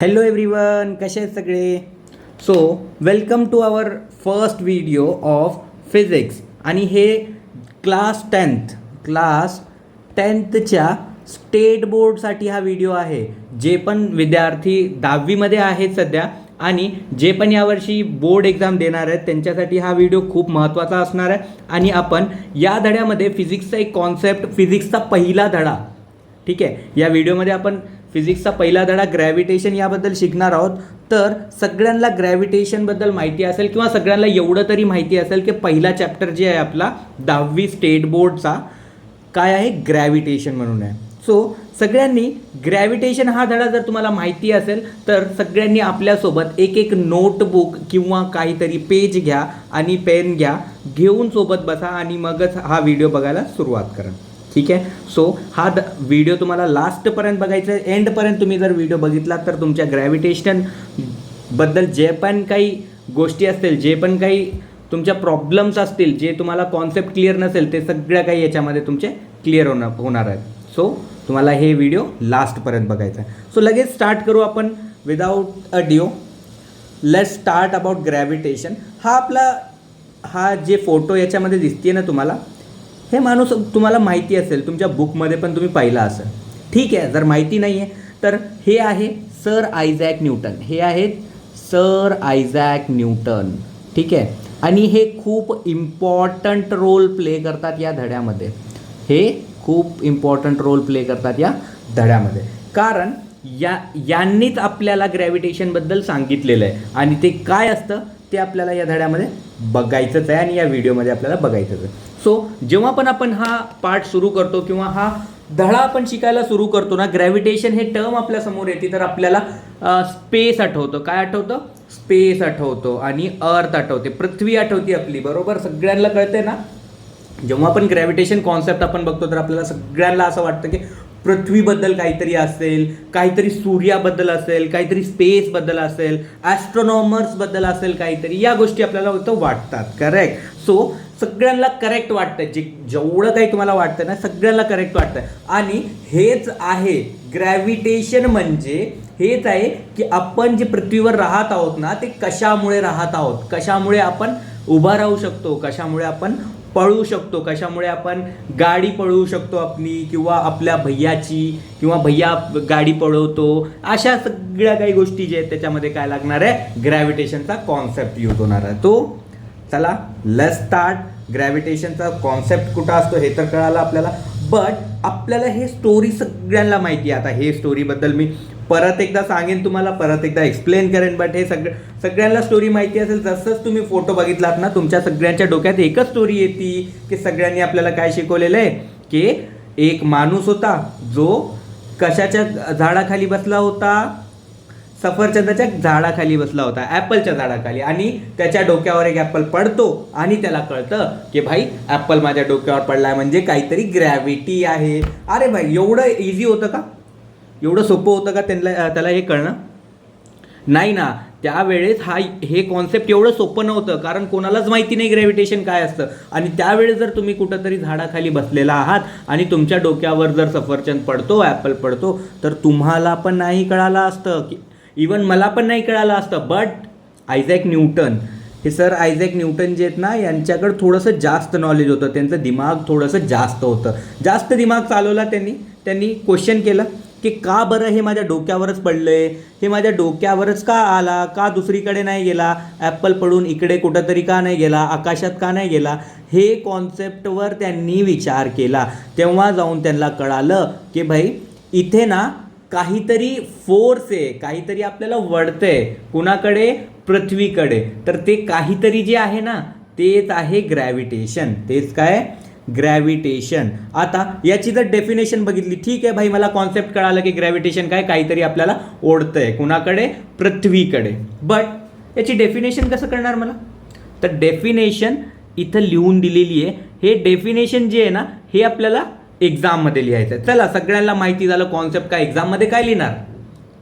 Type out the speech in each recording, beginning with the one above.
Hello everyone, कसे आहेत सगळे? So welcome to our first video of physics. आणि हे क्लास टेन्थच्या स्टेट बोर्डसाठी हा व्हिडिओ आहे. जे पण विद्यार्थी 10वीमध्ये आहेत सध्या आणि जे पण यावर्षी बोर्ड एक्झाम देणार आहेत त्यांच्यासाठी हा व्हिडिओ खूप महत्त्वाचा असणार आहे. आणि आपण या धड्यामध्ये फिजिक्सचा एक कॉन्सेप्ट, फिजिक्सचा पहिला धडा, ठीक आहे, या व्हिडिओमध्ये आपण फिजिक्सचा पहिला धडा ग्रॅव्हिटेशन याबद्दल शिकणार आहोत. तर सगळ्यांना ग्रॅव्हिटेशनबद्दल माहिती असेल किंवा सगळ्यांना एवढं तरी माहिती असेल की पहिला चॅप्टर जे आहे आपला 10वी स्टेट बोर्डचा काय आहे, ग्रॅव्हिटेशन म्हणून आहे. सो सगळ्यांनी ग्रॅव्हिटेशन हा धडा जर तुम्हाला माहिती असेल तर सगळ्यांनी आपल्यासोबत एक नोटबुक किंवा काहीतरी पेज घ्या आणि पेन घेऊन सोबत बसा आणि मगच हा व्हिडिओ बघायला सुरुवात करा. ठीक आहे. सो हा व्हिडिओ तुम्हाला लास्टपर्यंत बघायचा आहे. एंडपर्यंत तुम्ही जर व्हिडिओ बघितला तर तुमच्या ग्रॅव्हिटेशनबद्दल जे पण काही गोष्टी असतील, जे पण काही तुमच्या प्रॉब्लेम्स असतील, जे तुम्हाला कॉन्सेप्ट क्लिअर नसेल, ते सगळ्या काही याच्यामध्ये तुमचे क्लिअर होणार आहेत. सो तुम्हाला हे व्हिडिओ लास्टपर्यंत बघायचा आहे. सो लगेच स्टार्ट करू आपण without ado. Let's start about gravitation. हा जे फोटो याच्यामध्ये दिसते ना तुम्हाला, हे माणूस तुम्हाला माहिती असेल, तुमच्या बुकमध्ये पण तुम्ही पाहिला असेल. ठीक आहे. जर माहिती नाही आहे तर हे आहे सर आयझॅक न्यूटन. हे आहेत सर आयझॅक न्यूटन. ठीक आहे. आणि हे खूप इम्पॉर्टंट रोल प्ले करतात या धड्यामध्ये. हे खूप इम्पॉर्टंट रोल प्ले करतात या धड्यामध्ये, कारण यांनीच आपल्याला ग्रॅव्हिटेशनबद्दल सांगितलेलं आहे. आणि ते काय असतं ते आपल्याला या धड्यामध्ये बघायचंच आहे आणि या व्हिडिओमध्ये आपल्याला बघायचंच आहे. सो जेव्हा पण आपण हा पार्ट सुरू करतो किंवा हा धडा आपण शिकायला सुरू करतो ना, ग्रॅव्हिटेशन हे टर्म आपल्यासमोर येते तर आपल्याला स्पेस आठवतं. काय आठवतं? स्पेस आठवतो आणि अर्थ आठवते, पृथ्वी आठवते आपली. बरोबर, सगळ्यांना कळते ना. जेव्हा आपण ग्रॅव्हिटेशन कॉन्सेप्ट आपण बघतो तर आपल्याला सगळ्यांना असं वाटतं की पृथ्वीबद्दल काहीतरी असेल, काहीतरी सूर्याबद्दल असेल, काहीतरी स्पेसबद्दल असेल, ॲस्ट्रॉनॉमर्सबद्दल असेल काहीतरी. या गोष्टी आपल्याला वाटतात. करेक्ट. सो सगळ्यांना करेक्ट वाटतं. जेवढं काही तुम्हाला वाटतं ना, सगळ्यांना करेक्ट वाटतं. आणि हेच आहे ग्रॅव्हिटेशन, म्हणजे हेच आहे की आपण जे पृथ्वीवर राहत आहोत ना, ते कशामुळे राहत आहोत, कशामुळे आपण उभा राहू शकतो, कशामुळे आपण पळू शकतो, कशामुळे आपण गाडी पळवू शकतो आपली किंवा आपल्या भैयाची, किंवा भैया गाडी पळवतो. अशा सगळ्या काही गोष्टी जे आहेत त्याच्यामध्ये काय लागणार आहे, ग्रॅव्हिटेशनचा कॉन्सेप्ट यूज होणार आहे. तो चला लेट्स स्टार्ट. ग्रॅव्हिटेशनचा कॉन्सेप्ट कुठं असतो हे तर कळालं आपल्याला, बट आपल्याला हे स्टोरी सगळ्यांना माहिती आहे. आता हे स्टोरीबद्दल मी परत एकदा सांगेन तुम्हाला, परत एकदा एक्सप्लेन करेन, बट हे सगळ्यांना स्टोरी माहिती असेल. जसंच तुम्ही फोटो बघितलात ना, तुमच्या सगळ्यांच्या डोक्यात एकच स्टोरी येते की सगळ्यांनी आपल्याला काय शिकवलेलं आहे की एक माणूस होता जो कशाच्या झाडाखाली बसला होता, सफरचंदाच्या झाडाखाली बसला होता, ॲपलच्या झाडाखाली. आणि त्याच्या डोक्यावर एक ॲपल पडतो आणि त्याला कळतं की भाई ॲपल माझ्या डोक्यावर पडलाय म्हणजे काहीतरी ग्रॅव्हिटी आहे. अरे भाई, एवढं इझी होतं का? एवढं सोपं होतं का त्याला हे कळणं? नाही ना. त्यावेळेस हे कॉन्सेप्ट एवढं सोपं नव्हतं, कारण कोणालाच माहिती नाही ग्रॅव्हिटेशन काय असतं. आणि त्यावेळेस जर तुम्ही कुठंतरी झाडाखाली बसलेला आहात आणि तुमच्या डोक्यावर जर सफरचंद पडतो, ॲपल पडतो, तर तुम्हाला पण नाही कळालं असतं, की इवन मला पण नाही कळालं असतं. बट आयझॅक न्यूटन, हे सर आयझॅक न्यूटन जे आहेत ना, यांच्याकडं थोडंसं जास्त नॉलेज होतं, त्यांचं दिमाग थोडंसं जास्त होतं. जास्त दिमाग चालवला त्यांनी क्वेश्चन केलं की का बरं हे माझ्या डोक्यावरच पडलंय, हे माझ्या डोक्यावरच का आला, का दुसरीकडे नाही गेला, ॲपल पडून इकडे कुठंतरी का नाही गेला, आकाशात का नाही गेला. हे कॉन्सेप्टवर त्यांनी विचार केला. तेव्हा जाऊन त्यांना कळालं की भाई इथे ना काहीतरी फोर्स आहे, काहीतरी आपल्याला वळतंय. कुणाकडे? पृथ्वीकडे. तर ते काहीतरी जे आहे ना, तेच आहे ग्रॅव्हिटेशन. तेच काय? ग्रॅव्हिटेशन. आता याची जर डेफिनेशन बघितली, ठीक आहे भाई, मला कॉन्सेप्ट कळालं की ग्रॅव्हिटेशन काय, काहीतरी आपल्याला ओढतंय. कुणाकडे? पृथ्वीकडे. बट याची डेफिनेशन कसं करणार मला? तर डेफिनेशन इथं लिहून दिलेली आहे. हे डेफिनेशन जे आहे ना, हे आपल्याला एक्झाममध्ये लिहायचं आहे. चला, सगळ्यांना माहिती झालं कॉन्सेप्ट काय. एक्झाममध्ये काय लिहिणार?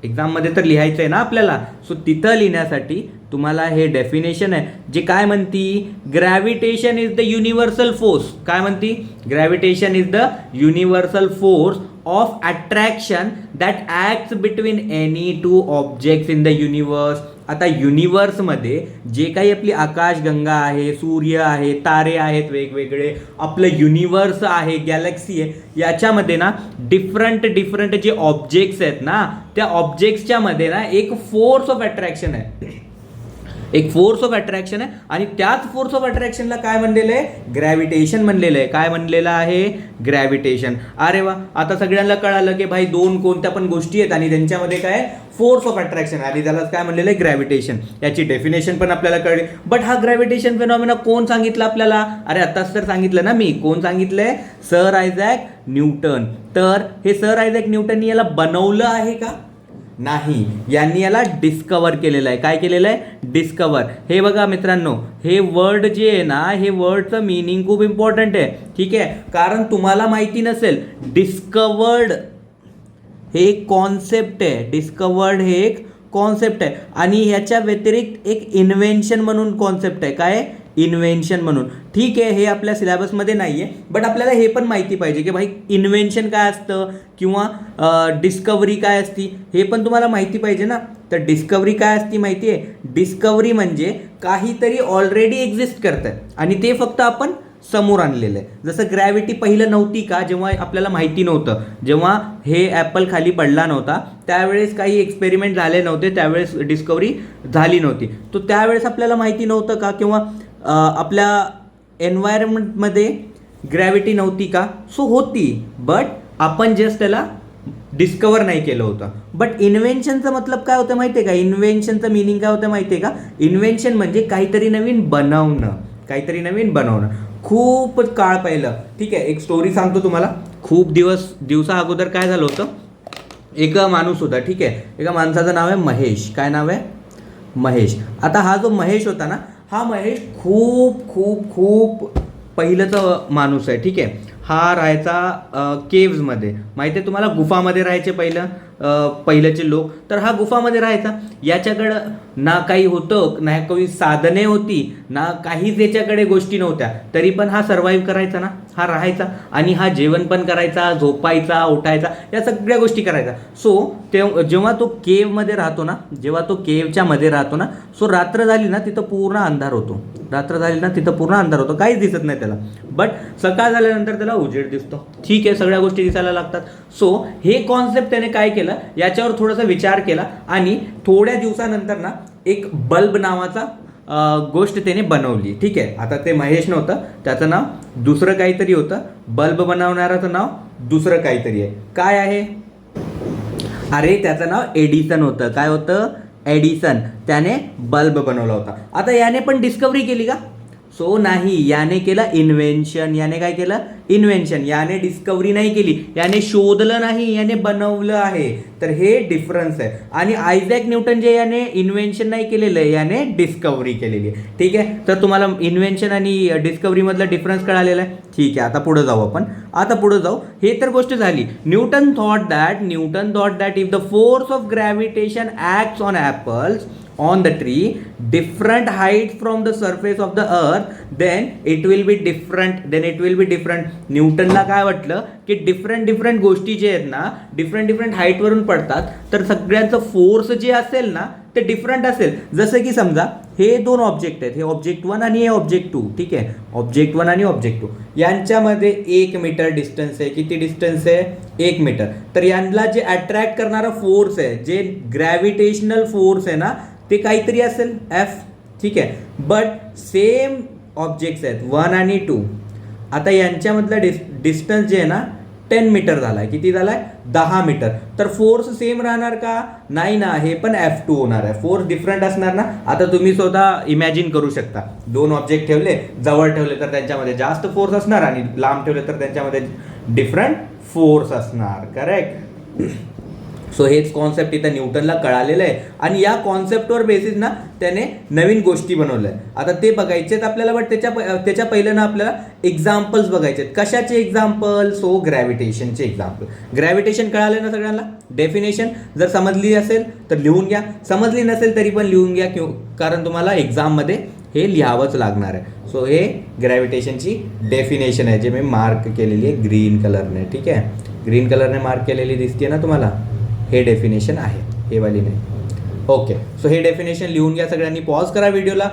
एक्झाममध्ये तर लिहायचं आहे ना आपल्याला. सो तिथं लिहिण्यासाठी तुम्हाला हे डेफिनेशन आहे जे काय म्हणती, gravitation is the universal force. काय म्हणती, gravitation is the universal force of attraction that acts between any two objects in the universe. आता युनिवर्समध्ये जे काही आपली आकाशगंगा आहे, सूर्य आहे, तारे आहेत वेगवेगळे, आपलं युनिवर्स आहे, गॅलेक्सी आहे, याच्यामध्ये ना डिफरंट जे ऑब्जेक्ट्स आहेत ना, त्या ऑब्जेक्ट्सच्या मध्ये ना एक फोर्स ऑफ अट्रॅक्शन आहे, एक फोर्स ऑफ अट्रॅक्शन आहे. आणि त्याच फोर्स ऑफ अट्रॅक्शनला काय म्हणलेलं आहे, ग्रॅव्हिटेशन म्हणलेलं आहे. काय म्हणलेलं आहे, ग्रॅव्हिटेशन. अरे वा, आता सगळ्यांना कळालं की भाई दोन कोणत्या पण गोष्टी आहेत आणि त्यांच्यामध्ये काय फोर्स ऑफ अट्रॅक्शन आणि त्याला काय म्हणलेलं आहे, ग्रॅव्हिटेशन. याची डेफिनेशन पण आपल्याला कळली. बट हा ग्रॅव्हिटेशन फेनॉमेना कोण सांगितलं आपल्याला, अरे आत्ताच तर सांगितलं ना मी. कोण सांगितलंय, सर आयझॅक न्यूटन. तर हे सर आयझॅक न्यूटननी याला बनवलं आहे का, नाही, यांनी याला डिस्कवर केलेलं आहे. काय केलेलं आहे, डिस्कवर. हे बघा मित्रांनो, हे वर्ड जे आहे ना, हे वर्डचं मिनिंग खूप इम्पॉर्टंट आहे. ठीक आहे, कारण तुम्हाला माहिती नसेल, डिस्कवर्ड हे एक कॉन्सेप्ट आहे. डिस्कवर्ड हे एक कॉन्सेप्ट आहे आणि ह्याच्या व्यतिरिक्त एक इन्व्हेन्शन म्हणून कॉन्सेप्ट आहे. काय, इन्व्हेन्शन म्हणून. ठीक आहे, हे आपल्या सिलेबसमध्ये नाही आहे, बट आपल्याला हे पण माहिती पाहिजे की भाई इन्व्हेन्शन काय असतं किंवा डिस्कवरी काय असती, हे पण तुम्हाला माहिती पाहिजे ना. तर डिस्कवरी काय असती माहिती आहे, डिस्कवरी म्हणजे काहीतरी ऑलरेडी एक्झिस्ट करत आहे आणि ते फक्त आपण समोर आणलेलं आहे. जसं ग्रॅव्हिटी पहिलं नव्हती का, जेव्हा आपल्याला माहिती नव्हतं, जेव्हा हे ॲपल खाली पडला नव्हता त्यावेळेस काही एक्सपेरिमेंट झाले नव्हते, त्यावेळेस डिस्कवरी झाली नव्हती. तो त्यावेळेस आपल्याला माहिती नव्हतं का, किंवा आपल्या एन्व्हायरमेंटमध्ये ग्रॅव्हिटी नव्हती का, सो होती, बट आपण जस्ट त्याला डिस्कवर नाही केलं होतं. बट इन्व्हेन्शनचा मतलब काय होतं माहिती आहे का, इन्व्हेन्शनचं मिनिंग काय होतं माहिती आहे का, इन्व्हेन्शन म्हणजे काहीतरी नवीन बनवणं, काहीतरी नवीन बनवणं. खूप काळ पहिलं, ठीक आहे, एक स्टोरी सांगतो तुम्हाला. खूप दिवसा अगोदर काय झालं होतं, एक माणूस होता. ठीक आहे, एका माणसाचं नाव आहे महेश. काय नाव आहे, महेश. आता हा जो महेश होता ना, हा महेश खूप खूप खूप पहिलंचा माणूस आहे. ठीक आहे, हा राहायचा केव्जमध्ये, माहिती आहे तुम्हाला, गुफामध्ये राहायचे पहिल्याचे लोक. तर हा गुफामध्ये राहायचा. याच्याकडं ना काही होतं, ना काही साधने होती, ना काहीच याच्याकडे गोष्टी नव्हत्या, तरी पण हा सर्व्हाइव्ह करायचा ना, हा राहायचा. आणि हा जेवण पण करायचा, झोपायचा, उठायचा, या सगळ्या गोष्टी करायचा. सो जेव्हा तो केव्हमध्ये राहतो ना, जेव्हा तो केव्हच्या मध्ये राहतो ना, सो रात्र झाली ना तिथं पूर्ण अंधार होतो. रात्र झाली ना तिथं पूर्ण अंधार होतो, काहीच दिसत नाही त्याला. बट सकाळ झाल्यानंतर त्याला उजेड दिसतो. ठीक आहे, सगळ्या गोष्टी दिसायला लागतात. सो हे कॉन्सेप्ट त्याने काय केलं, याच्यावर थोडासा विचार केला आणि थोड्या दिवसानंतर ना एक बल्ब नावाचा गोष्ट त्याने बनवली. ठीक आहे, आता ते महेश नव्हतं, त्याचं नाव दुसरं काहीतरी होतं. बल्ब बनवणाराचं नाव दुसरं काहीतरी आहे. काय आहे, अरे त्याचं नाव एडिसन होतं. काय होतं, एडिसन. त्याने बल्ब बनवला होता. आता याने पण डिस्कवरी केली का, सो नाही, याने केलं इन्व्हेन्शन. याने काय केलं, इन्व्हेन्शन. याने डिस्कवरी नाही केली, याने शोधलं नाही, याने बनवलं आहे. तर हे डिफरन्स आहे. आणि आयझॅक न्यूटन जे याने इन्व्हेन्शन नाही केलेलं आहे, याने डिस्कवरी केलेली आहे. ठीक आहे, तर तुम्हाला इन्व्हेन्शन आणि डिस्कवरी मधला डिफरन्स कळालेला आहे. ठीक आहे, आता पुढे जाऊ आपण. आता पुढे जाऊ. हे तर गोष्ट झाली. Newton thought that if the force of gravitation acts on apples on the tree different height from the surface of the earth then it will be different. न्यूटनला काय वाटलं की डिफरंट गोष्टी जे आहेत ना, डिफरंट हाईट वरून पडतात, तर सगळ्यांचं फोर्स जे असेल ना ते डिफरंट असेल. जसं की समजा हे दोन ऑब्जेक्ट आहेत, हे ऑब्जेक्ट 1 आणि हे ऑब्जेक्ट 2. ठीक आहे, ऑब्जेक्ट 1 आणि ऑब्जेक्ट 2 यांच्यामध्ये 1 मीटर डिस्टन्स आहे. किती डिस्टन्स आहे, 1 मीटर. तर यांना जे अट्रॅक्ट करणारा फोर्स आहे, जे ग्रॅव्हिटेशनल फोर्स आहे ना, ते काहीतरी असेल F. ठीक आहे, बट सेम ऑब्जेक्ट्स आहेत 1 आणि 2. आता यांच्यामधला डिस्टन्स जे आहे ना 10 मीटर झाला आहे. किती झाला आहे, 10 मीटर. तर फोर्स सेम राहणार का, नाही ना, हे पण F2 होणार आहे. फोर्स डिफरंट असणार ना. आता तुम्ही स्वतः इमॅजिन करू शकता, दोन ऑब्जेक्ट ठेवले, जवळ ठेवले तर त्यांच्यामध्ये जास्त फोर्स असणार आणि लांब ठेवले तर त्यांच्यामध्ये डिफरंट फोर्स असणार. करेक्ट. सो हेच कॉन्सेप्ट इथं न्यूटनला कळालेलं आहे आणि या कॉन्सेप्टवर बेसिस ना त्याने नवीन गोष्टी बनवल्या आहे. आता ते बघायचे आहेत आपल्याला, बट त्याच्या पहिलं ना आपल्याला एक्झाम्पल्स बघायचे आहेत. कशाचे एक्झाम्पल? सो ग्रॅव्हिटेशनचे एक्झाम्पल. ग्रॅव्हिटेशन कळालं ना सगळ्यांना? डेफिनेशन जर समजली असेल तर लिहून घ्या, समजली नसेल तरी पण लिहून घ्या, कारण तुम्हाला एक्झाममध्ये हे लिहावंच लागणार आहे. सो हे ग्रॅव्हिटेशनची डेफिनेशन आहे, जे मी मार्क केलेली आहे ग्रीन कलरने. ठीक आहे, ग्रीन कलरने मार्क केलेली दिसते ना तुम्हाला, हे डेफिनेशन आहे, हे वाली नाही. ओके, सो हे डेफिनेशन लिहून घ्या सगळ्यांनी. पॉज करा व्हिडिओला,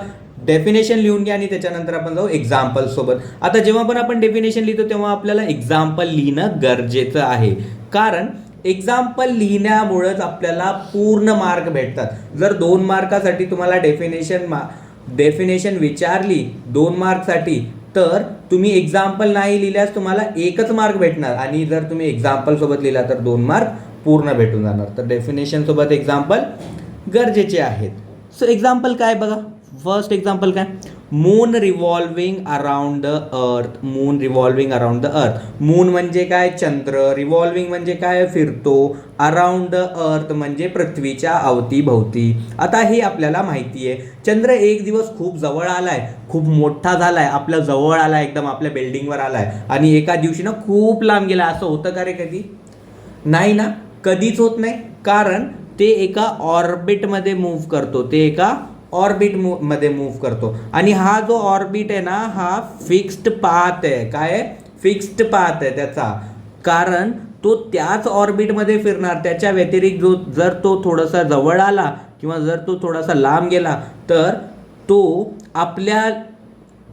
डेफिनेशन लिहून घ्या आणि त्याच्यानंतर आपण जाऊ एक्झाम्पल सोबत. आता जेव्हा पण आपण डेफिनेशन लिहितो तेव्हा आपल्याला एक्झाम्पल लिहिणं गरजेचं आहे, कारण एक्झाम्पल लिहिण्यामुळेच आपल्याला पूर्ण मार्क भेटतात. जर 2 मार्कासाठी तुम्हाला डेफिनेशन विचारली 2 मार्कसाठी, तर तुम्ही एक्झाम्पल नाही लिहिल्यास तुम्हाला 1च मार्क भेटणार, आणि जर तुम्ही एक्झाम्पल सोबत लिहिला तर 2 मार्क पूर्ण भेटून जाणार. तर डेफिनेशन सोबत एक्झाम्पल गरजेचे आहेत. सो एक्झाम्पल काय बघा, फर्स्ट एक्झाम्पल काय? Moon revolving around the earth. Moon revolving around the earth. Moon म्हणजे काय? चंद्र. रिव्हॉल्विंग म्हणजे काय? फिरतो. अराउंड द अर्थ म्हणजे पृथ्वीच्या अवतीभोवती. आता हे आपल्याला माहिती आहे, चंद्र एक दिवस खूप जवळ आलाय, खूप मोठा झालाय, आपल्या जवळ आलाय, एकदम आपल्या बिल्डिंगवर आलाय, आणि एका दिवशी ना खूप लांब गेला. असं होतं का रे कधी? नाही ना, कधीच होत नाही, कारण ते एका ऑर्बिटमध्ये मूव्ह करतो, ते एका ऑर्बिट मध्ये मूव्ह करतो. आणि हा जो ऑर्बिट आहे ना, हा फिक्स्ड पाथ आहे. काय आहे? फिक्स्ड पाथ आहे त्याचा, कारण तो त्याच ऑर्बिटमध्ये फिरणार. त्याच्या व्यतिरिक्त जर तो थोडासा जवळ आला किंवा जर तो थोडासा लांब गेला तर तो आपल्या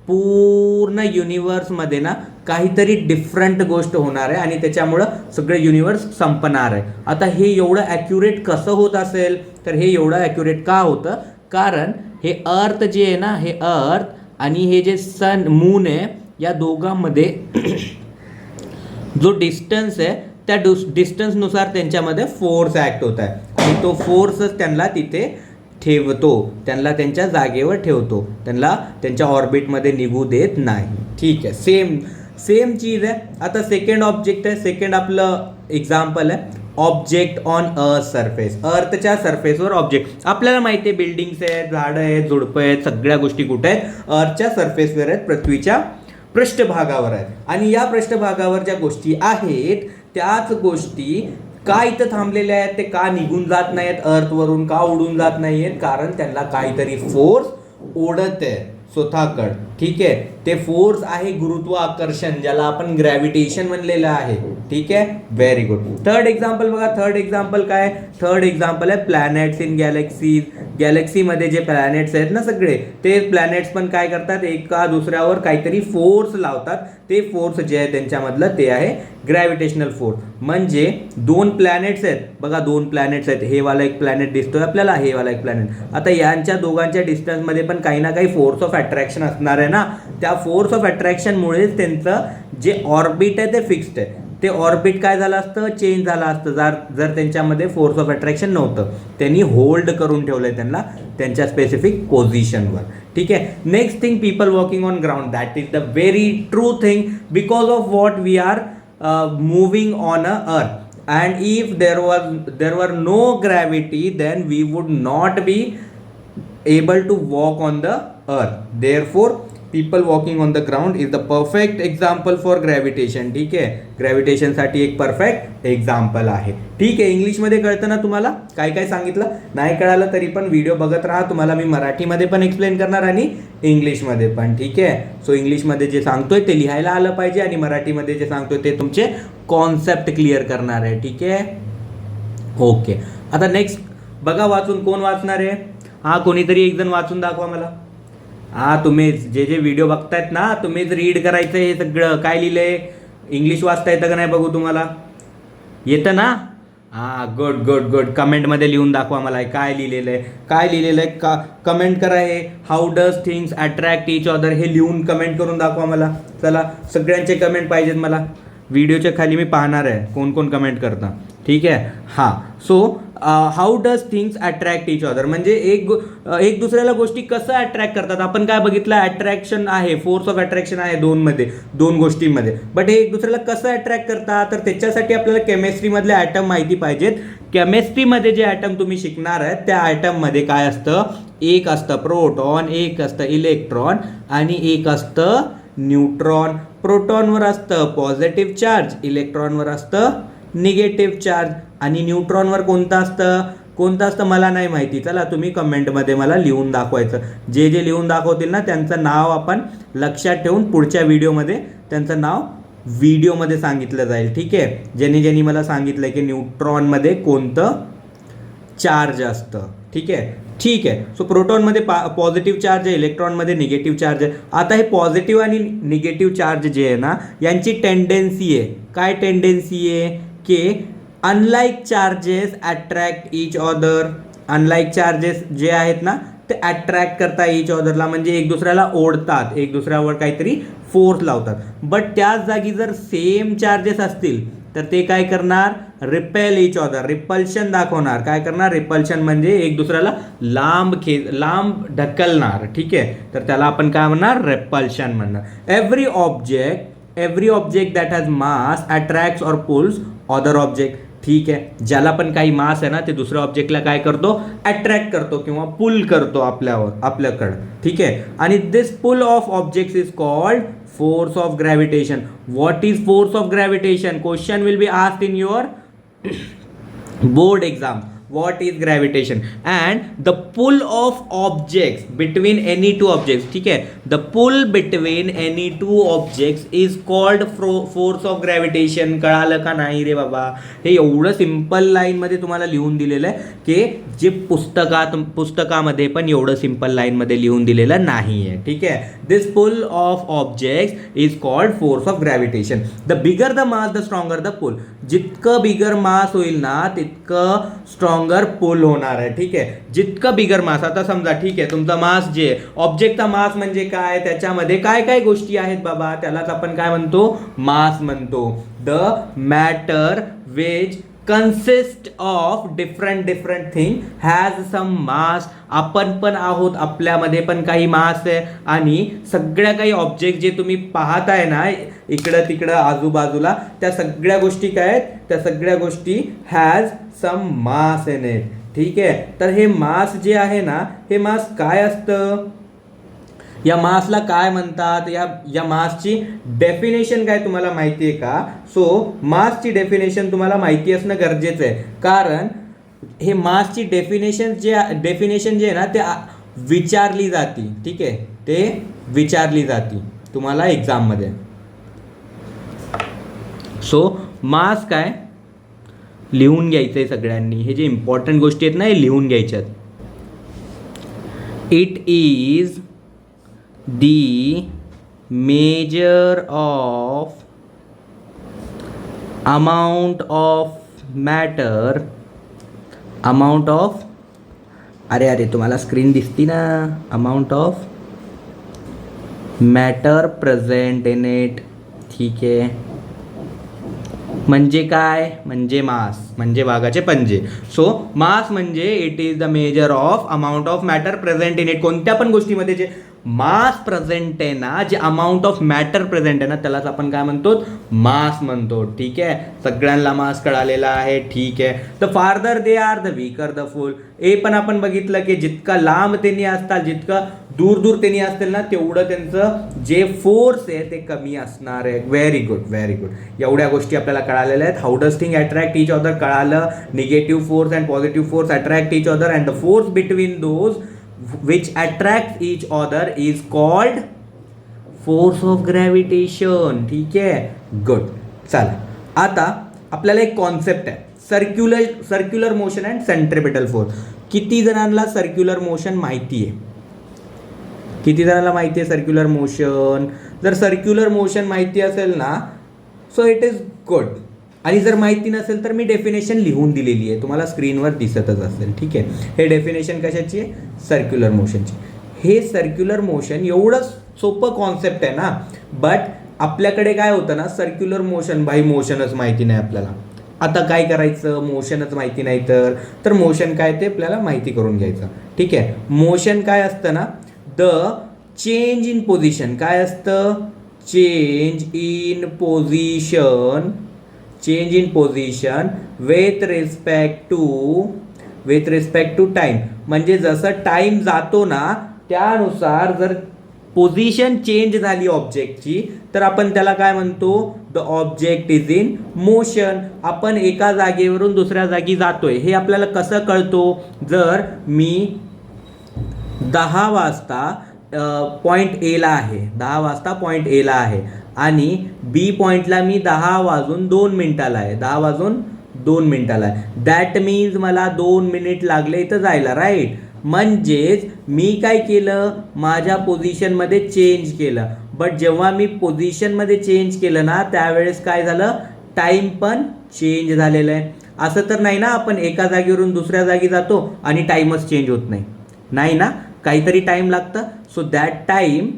पूर्ण युनिवर्समध्ये ना काहीतरी डिफरंट गोष्ट होणार आहे आणि त्याच्यामुळं सगळं युनिवर्स संपणार आहे. आता हे एवढं ॲक्युरेट कसं होत असेल? तर हे एवढं ॲक्युरेट का होतं? कारण हे अर्थ जे आहे ना, हे अर्थ आणि हे जे मून आहे, या दोघांमध्ये जो डिस्टन्स आहे त्या डिस्टन्सनुसार त्यांच्यामध्ये फोर्स ॲक्ट होत आहे, आणि तो फोर्सच त्यांना तिथे ठेवतो, त्यांना त्यांच्या जागेवर ठेवतो, त्यांना त्यांच्या ऑर्बिटमध्ये निघू देत नाही. ठीक आहे, सेम चीज आहे. आता सेकंड ऑब्जेक्ट आहे, सेकंड आपलं एक्झाम्पल आहे ऑब्जेक्ट ऑन अर्थ सरफेस. अर्थच्या सरफेसवर ऑब्जेक्ट. आपल्याला माहिती आहे बिल्डिंग्स आहेत, झाडं आहेत, झुडपं आहेत, सगळ्या गोष्टी कुठे आहेत? अर्थच्या सरफेसवर आहेत, पृथ्वीच्या पृष्ठभागावर आहेत. आणि या पृष्ठभागावर ज्या गोष्टी आहेत त्याच गोष्टी का इथं थांबलेल्या आहेत? ते का निघून जात नाहीत अर्थवरून, का उडून जात नाहीयेत? कारण त्यांना काहीतरी फोर्स ओढत आहे स्वतःकडं. ठीक आहे, ते फोर्स आहे गुरुत्वाकर्षण, ज्याला आपण ग्रॅव्हिटेशन म्हणलेलं आहे. ठीक आहे, व्हेरी गुड. थर्ड एक्झाम्पल बघा. थर्ड एक्झाम्पल काय? थर्ड एक्झाम्पल आहे प्लॅनेट्स इन गॅलेक्सीज. गॅलेक्सीमध्ये जे प्लॅनेट्स आहेत ना सगळे, ते प्लॅनेट्स पण काय करतात? एका दुसऱ्यावर काहीतरी फोर्स लावतात. ते फोर्स जे आहे त्यांच्यामधलं ते आहे ग्रॅव्हिटेशनल फोर्स. म्हणजे 2 प्लॅनेट्स आहेत बघा, 2 प्लॅनेट्स आहेत. हे वाला एक प्लॅनेट दिसतोय आपल्याला, हे वाला एक प्लॅनेट. आता यांच्या दोघांच्या डिस्टन्समध्ये पण काही ना काही फोर्स ऑफ अट्रॅक्शन असणार आहे ना. त्या फोर्स ऑफ अट्रॅक्शनमुळेच त्यांचं जे ऑर्बिट आहे ते फिक्स्ड आहे. ते ऑर्बिट काय झालं असतं? चेंज झालं असतं जर त्यांच्यामध्ये फोर्स ऑफ अट्रॅक्शन नव्हतं. त्यांनी होल्ड करून ठेवलंय त्यांना त्यांच्या स्पेसिफिक पोझिशनवर. ठीक आहे. Next thing, people walking on ground. That is the very true thing. Because of what we are moving on a earth, and if there were no gravity, then we would not be able to walk on the earth. Therefore people walking on the ground is the perfect example for gravitation. ठीक आहे, gravitation साठी एक perfect example आहे. ठीक आहे, इंग्लिशमध्ये कळतं ना तुम्हाला काय काय सांगितलं? नाही कळालं तरी पण व्हिडिओ बघत राहा, तुम्हाला मी मराठीमध्ये पण एक्सप्लेन करणार आणि इंग्लिशमध्ये पण. ठीक आहे, सो इंग्लिशमध्ये जे सांगतोय ते लिहायला आलं पाहिजे आणि मराठीमध्ये जे सांगतोय ते तुमचे कॉन्सेप्ट क्लिअर करणार आहे. ठीक आहे, ओके. आता नेक्स्ट बघा, वाचून कोण वाचणार आहे? हा, कोणीतरी एक जण वाचून दाखवा मला. हा, तुम्हीच जे व्हिडिओ बघतायत ना, तुम्हीच रीड करायचं हे सगळं. काय लिहिलंय? इंग्लिश वाचता येतं का नाही बघू तुम्हाला? येतं ना? हा, गुड गुड गुड. कमेंटमध्ये लिहून दाखवा मला काय लिहिलेलं आहे. काय लिहिलेलं आहे का कमेंट करा. हे how does things attract each other, हे लिहून कमेंट करून दाखवा मला. चला, सगळ्यांचे कमेंट पाहिजेत मला. व्हिडिओच्या खाली मी पाहणार आहे कोण कोण कमेंट करता. ठीक आहे, हां. So how does things attract each other, म्हणजे एक दुसऱ्याला गोष्टी कसं अट्रॅक्ट करतात. आपण काय बघितलं, अट्रॅक्शन आहे, फोर्स ऑफ अट्रॅक्शन आहे दोन गोष्टींमध्ये, बट हे एक दुसऱ्याला कसं अट्रॅक्ट करतात, तर त्याच्यासाठी आपल्याला केमिस्ट्रीमधले ॲटम माहिती पाहिजेत. केमिस्ट्रीमध्ये जे ॲटम तुम्ही शिकणार आहेत त्या ॲटममध्ये काय असतं, एक असतं प्रोटॉन, एक असतं इलेक्ट्रॉन आणि एक असतं न्यूट्रॉन. प्रोटॉनवर असतं पॉझिटिव्ह चार्ज, इलेक्ट्रॉनवर असतं निगेटिव्ह चार्ज, आणि न्यूट्रॉनवर कोणतं असतं मला नाही माहिती. चला तुम्ही कमेंटमध्ये मला लिहून दाखवायचं. जे लिहून दाखवतील ना त्यांचं नाव आपण लक्षात ठेवून पुढच्या व्हिडिओमध्ये त्यांचं नाव व्हिडिओमध्ये सांगितलं जाईल. ठीक आहे, ज्यांनी मला सांगितलं की न्यूट्रॉनमध्ये कोणतं चार्ज असतं. ठीक आहे. सो प्रोटॉनमध्ये पॉझिटिव्ह चार्ज आहे, इलेक्ट्रॉनमध्ये निगेटिव्ह चार्ज आहे. आता हे पॉझिटिव्ह आणि निगेटिव्ह चार्ज जे आहे ना यांची टेंडेन्सी आहे, काय टेंडेन्सी आहे की unlike charges attract each other. Unlike charges जे आहेत ना ते अट्रॅक्ट करतात इच अदरला, म्हणजे एक दुसऱ्याला ओढतात, एक दुसऱ्यावर काहीतरी फोर्स लावतात. बट त्याच जागी जर सेम चार्जेस असतील तर ते काय करणार, रिपेल इच अदर, रिपल्शन दाखवणार. काय करणार, रिपल्शन म्हणजे एक दुसऱ्याला लांब ढकलणार. ठीक आहे, तर त्याला आपण काय म्हणणार, रिपल्शन म्हणणार. Every object that has mass attracts और पुल्स अदर ऑब्जेक्ट. ठीक आहे, ज्याला पण काही मास आहे ना ते दुसऱ्या ऑब्जेक्टला काय करतो, अट्रॅक्ट करतो किंवा पुल करतो आपल्याकडं. ठीक आहे, आणि this pull of objects is called force of gravitation. What is force of gravitation? Question will be asked in your board exam. What is gravitation? And the pull of objects between any two objects. ठीक है, the pull between any two objects is called force of gravitation. कळालं का नाही रे बाबा? हे एवढं simple line मध्ये तुम्हाला लिहून दिलेलं आहे की जे पुस्तकामध्ये पण एवढं सिंपल लाईन मध्ये लिहून दिलेलं नाही आहे. ठीक आहे, this pull of objects is called force of gravitation. The bigger the mass the stronger the pull. जितकं बिगर मास होईल ना तितकं स्ट्रॉंगर पुल होणार आहे. ठीक आहे, जितकं बिगर मास, आता समजा ठीक आहे तुमचा मास जे ऑब्जेक्टचा मास म्हणजे काय, त्याच्यामध्ये काय काय गोष्टी आहेत बाबा, त्यालाच आपण काय म्हणतो, मास म्हणतो. The matter which consist of different thing has some mass. आपण पण आहोत, आपल्यामध्ये पण काही मास आहे, आणि सगळ्या काही ऑब्जेक्ट जे तुम्ही पाहताय ना इकडं तिकडं आजूबाजूला त्या सगळ्या गोष्टी काय आहेत, त्या सगळ्या गोष्टी has some mass in it. ठीक आहे, तर हे मास जे आहे ना हे मास काय असतं, या मासला काय म्हणतात, या मासची डेफिनेशन काय तुम्हाला माहिती आहे का? सो मासची डेफिनेशन तुम्हाला माहिती असणं गरजेचं आहे, कारण हे मासची डेफिनेशन जे आहे ना ते विचारली जाती. ठीक आहे, ते विचारली जाती तुम्हाला एक्झाममध्ये. सो मास काय लिहून घ्यायचं आहे सगळ्यांनी, हे जे इम्पॉर्टंट गोष्टी आहेत ना हे लिहून घ्यायच्यात. It is the measure of amount of अरे तुम्हाला स्क्रीन दिसती ना, amount of matter present in it. ठीक आहे, म्हणजे काय, म्हणजे मास, म्हणजे वाघाचे पंजे. सो मास म्हणजे it is the measure of amount of matter present in it. कोणत्या पण गोष्टीमध्ये जे मास प्रेझेंट आहे ना, जे अमाऊंट ऑफ मॅटर प्रेझेंट आहे ना त्यालाच आपण काय म्हणतो, मास म्हणतो. ठीक आहे, सगळ्यांना मास कळालेला आहे. ठीक आहे, the farther they are the weaker the फुल. हे पण आपण बघितलं की जितका लांब त्यांनी असतात, जितकं दूर त्यांनी असतील ना तेवढं त्यांचं जे फोर्स आहे ते कमी असणार आहे. Very good. एवढ्या गोष्टी आपल्याला कळालेल्या आहेत. How does thing attract each other कळालं, negative force and positive force attract each other, and the force between those which attracts each other is called force of gravitation. ठीक आहे, गुड. चला आता आपल्याला एक कॉन्सेप्ट आहे, circular motion and centripetal force. किती जणांना सर्क्युलर मोशन माहिती आहे? किती जणांना माहिती आहे सर्क्युलर मोशन? जर सर्क्युलर मोशन माहिती असेल ना सो इट इज गुड, आणि जर माहिती नसेल तर मी डेफिनेशन लिहून दिलेली आहे, तुम्हाला स्क्रीनवर दिसतच असेल. ठीक आहे, हे डेफिनेशन कशाची आहे? सर्क्युलर मोशनची. हे सर्क्युलर मोशन एवढं सोपं कॉन्सेप्ट आहे ना, बट आपल्याकडे काय होतं ना, सर्क्युलर मोशन मोशनच माहिती नाही आपल्याला. आता काय करायचं, मोशनच माहिती नाही तर मोशन काय ते आपल्याला माहिती करून घ्यायचं. ठीक आहे, मोशन काय असतं ना, द चेंज इन पोझिशन. काय असतं, change in position, change in position with respect to time. म्हणजे जसं टाइम जातो ना त्यानुसार जर पोझिशन चेंज झाली ऑब्जेक्टची तर आपण त्याला काय म्हणतो, the object is in motion. आपण एका जागेवरून दुसऱ्या जागी जातोय हे आपल्याला कसं कळतो, जर मी 10 वाजता पॉईंट एला आहे, 10 वाजता पॉईंट एला आहे आणि बी पॉईंटला मी 10 वाजून 2 मिनिटाला आहे, 10 वाजून 2 मिनिटाला आहे. दॅट मीन्स मला 2 मिनिट लागले इथं जायला, राईट. म्हणजेच मी काय केलं, माझ्या पोझिशनमध्ये चेंज केलं. बट जेव्हा मी पोझिशनमध्ये चेंज केलं ना त्यावेळेस काय झालं, टाईम पण चेंज झालेलं आहे. असं तर नाही ना आपण एका जागेवरून दुसऱ्या जागी जातो आणि टाईमच चेंज होत नाही, नाही ना, काहीतरी टाईम लागतं. So that time